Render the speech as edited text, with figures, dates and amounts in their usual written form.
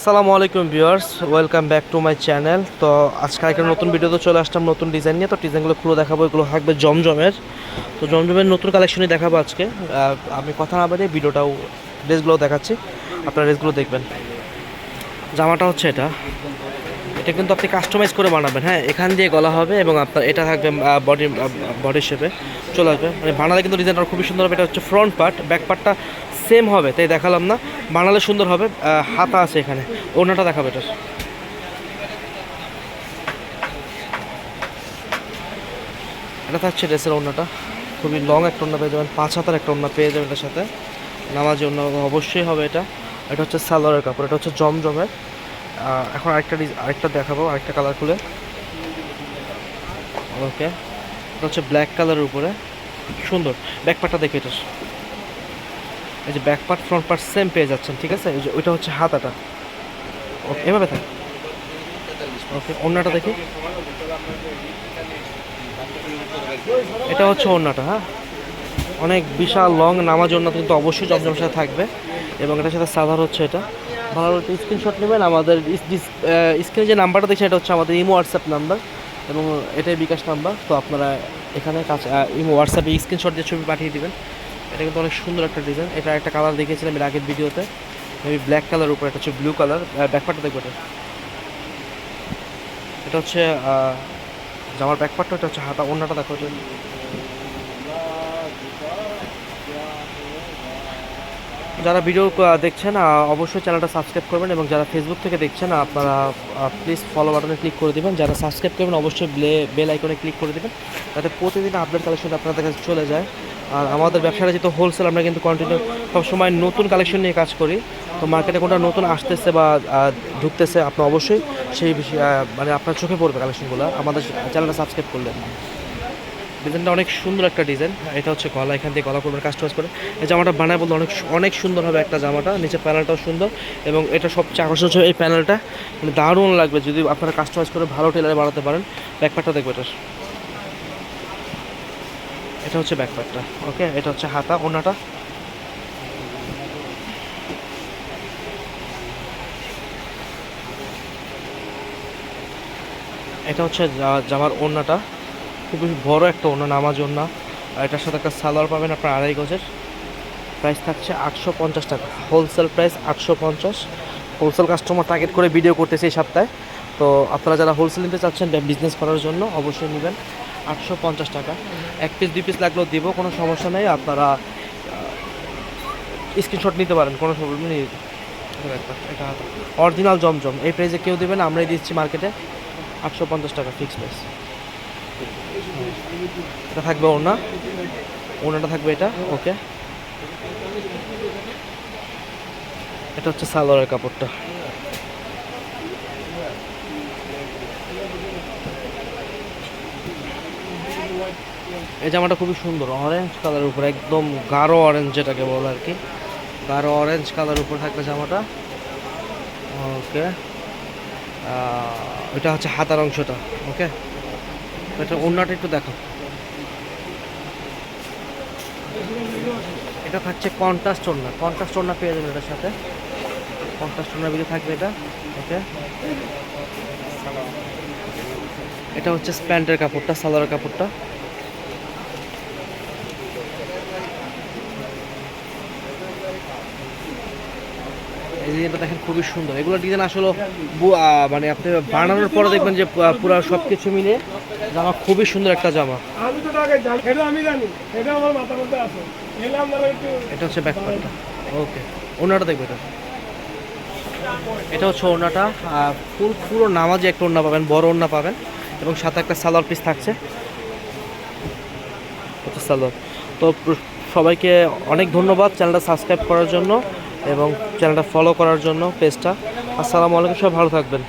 আসসালামু আলাইকুম viewers, welcome back to my channel. তো আজকে একটা নতুন ভিডিওতে চলে আসলাম নতুন ডিজাইন নিয়ে। তো ডিজাইনগুলো খুলে দেখাবো, এগুলো থাকবে জমজমের। তো জমজমের নতুন কালেকশনই দেখাবো আজকে। আমি কথা না বাড়িয়ে ভিডিওটাও ড্রেসগুলো দেখাচ্ছি, আপনারা ড্রেসগুলো দেখবেন। জামাটা হচ্ছে এটা এটা কিন্তু আপনি কাস্টমাইজ করে বানাবেন। হ্যাঁ, এখান দিয়ে গলা হবে এবং আপনার এটা থাকবে বডি শেপে চলে আসবে। মানে বানালে কিন্তু ডিজাইনটা খুবই সুন্দর হবে। এটা হচ্ছে ফ্রন্ট পার্ট, ব্যাক পার্টটা সেম হবে, তাই দেখালাম না। বানালে সুন্দর হবে। হাতা আছে এখানে, ওড়নাটা দেখাবে এটা। এটা থাকছে ড্রেসের ওড়নাটা, খুবই লং একটা ওড়না পেয়ে যাবেন, 5 হাতার একটা ওড়না পেয়ে যাবেন এটার সাথে। নামাজি ওড়না অবশ্যই হবে এটা। এটা হচ্ছে সালোয়ারের কাপড়, এটা হচ্ছে জমজমের। এখন আরেকটা দেখাবো, আরেকটা কালার খুলে। ওকে, এটা হচ্ছে ব্ল্যাক কালারের উপরে, সুন্দর। ব্যাক পার্টটা দেখে এটা, এই যে back part front part same পেয়ে যাচ্ছেন, ঠিক আছে। এই যে ওইটা হচ্ছে হাতাটা। ওকে, এভাবে থাকে। ওকে, ওড়নাটা দেখি। এটা হচ্ছে ওড়নাটা। হ্যাঁ, অনেক বিশাল লং নামাজ ওড়না কিন্তু অবশ্যই জমজমের সাথে থাকবে। এবং এটার সাথে সাভার হচ্ছে এটা। ভালো একটু স্ক্রিনশট নেবেন। আমাদের স্ক্রিনে যে নাম্বারটা দেখছেন এটা হচ্ছে আমাদের ইমো হোয়াটসঅ্যাপ নাম্বার এবং এটাই বিকাশ নাম্বার। তো আপনারা এখানে কাছে ইমো হোয়াটসঅ্যাপে স্ক্রিনশট দিয়ে ছবি পাঠিয়ে দেবেন। এটা কিন্তু অনেক সুন্দর একটা ডিজাইন। এটা একটা কালার দেখিয়েছিলাম এর আগের ভিডিওতে, মেবি ব্ল্যাক কালার উপর। এটা হচ্ছে ব্লু কালার। ব্যাকপার্টটা দেখবো এটা। এটা হচ্ছে জামার ব্যাকপার্টটা, এটা হচ্ছে হাতা। ওড়নাটা দেখো এটা। যারা ভিডিও দেখছেন অবশ্যই চ্যানেলটা সাবস্ক্রাইব করবেন এবং যারা ফেসবুক থেকে দেখছেন আপনারা প্লিজ ফলো বাটনে ক্লিক করে দেবেন। যারা সাবস্ক্রাইব করবেন অবশ্যই বেল আইকনে ক্লিক করে দেবেন, যাতে প্রতিদিন আপডেট কালেকশন আপনাদের কাছে চলে যায়। আর আমাদের ব্যবসাটা যেহেতু হোলসেল, আমরা কিন্তু কন্টিনিউ সবসময় নতুন কালেকশন নিয়ে কাজ করি। তো মার্কেটে কোনটা নতুন আসতেছে বা ঢুকতেছে, আপনি অবশ্যই সেই বিষয়ে মানে আপনার চোখে পড়বে কালেকশনগুলো আমাদের চ্যানেলটা সাবস্ক্রাইব করলে। ডিজাইনটা অনেক সুন্দর একটা ডিজাইন। এটা হচ্ছে গলা, এখান থেকে গলা করবেন কাস্টমাইজ করে। এই জামাটা বানায় বলতে অনেক অনেক সুন্দর হবে একটা জামাটা। নিচে প্যানেলটাও সুন্দর এবং এটা সবচেয়ে আকর্ষণ হচ্ছে এই প্যানেলটা, মানে দারুণ লাগবে যদি আপনারা কাস্টমাইজ করে ভালো টেলারে বানাতে পারেন। ব্যাকপার্টটা দেখবে এটা। এটা হচ্ছে ব্যাকপার্টটা। ওকে, এটা হচ্ছে হাতা। ওড়নাটা এটা হচ্ছে জামার ওড়নাটা, খুবই বড় একটা ওড়না, নামাজ ওড়না। আর এটার সাথে একটা সালোয়ার পাবেন আপনার 2.5 গজের। প্রাইস থাকছে 850 টাকা, wholesale price 850। Wholesale customer target করে ভিডিও করতেছে এই সপ্তাহে। তো আপনারা যারা হোলসেল নিতে চাচ্ছেন বিজনেস করার জন্য অবশ্যই নেবেন। 850 টাকা। 1 পিস 2 পিস লাগলেও দিব, কোনো সমস্যা নেই। আপনারা স্ক্রিনশট নিতে পারেন, কোনো প্রবলেম নেই। এটা অরিজিনাল জমজম, এই প্রাইসে কেউ দেবেন, আমরাই দিচ্ছি মার্কেটে। 850 টাকা ফিক্স প্রাইস। এটা থাকবে ওড়না, ওড়নাটা থাকবে এটা। ওকে, এটা হচ্ছে সালোয়ারের কাপড়টা। এই জামাটা খুবই সুন্দর, অরেঞ্জ কালারের উপর, একদম গাঢ় অরেঞ্জ যেটাকে বলে আর কি। গাঢ় অরেঞ্জ কালার উপর থাকবে জামাটা। ওকে, এটা হচ্ছে হাতার অংশটা। ওকে, এটা ওড়নাটা একটু দেখো। এটা থাকছে কন্ট্রাস্ট ওড়না, কন্ট্রাস্ট ওড়না পেয়ে যাবেন এটার সাথে। কন্ট্রাস্ট ওড়নার ভিতরে থাকবে এটা। ওকে, এটা হচ্ছে প্যান্টের কাপড়টা, সালোয়ারের কাপড়টা। এই ডিজাইনটা দেখেন খুবই সুন্দর। এগুলো ডিজাইন আসলে মানে আপনি বানানোর পরে দেখবেন যে পুরো সব কিছু মিলে জামা খুবই সুন্দর একটা জামা। এটা হচ্ছে ব্যাক পার্টটা। ওকে, ওড়নাটা দেখবে এটা। এটা হচ্ছে ওড়নাটা, পুরো নামাজি একটা ওড়না পাবেন, বড় ওড়না পাবেন এবং সাথে একটা সালোয়ার পিস থাকছে। হচ্ছে সালোয়ার। তো সবাইকে অনেক ধন্যবাদ চ্যানেলটা সাবস্ক্রাইব করার জন্য এবং চ্যানেলটা ফলো করার জন্য পেজটা। আসসালামু আলাইকুম, সবাই ভালো থাকবেন।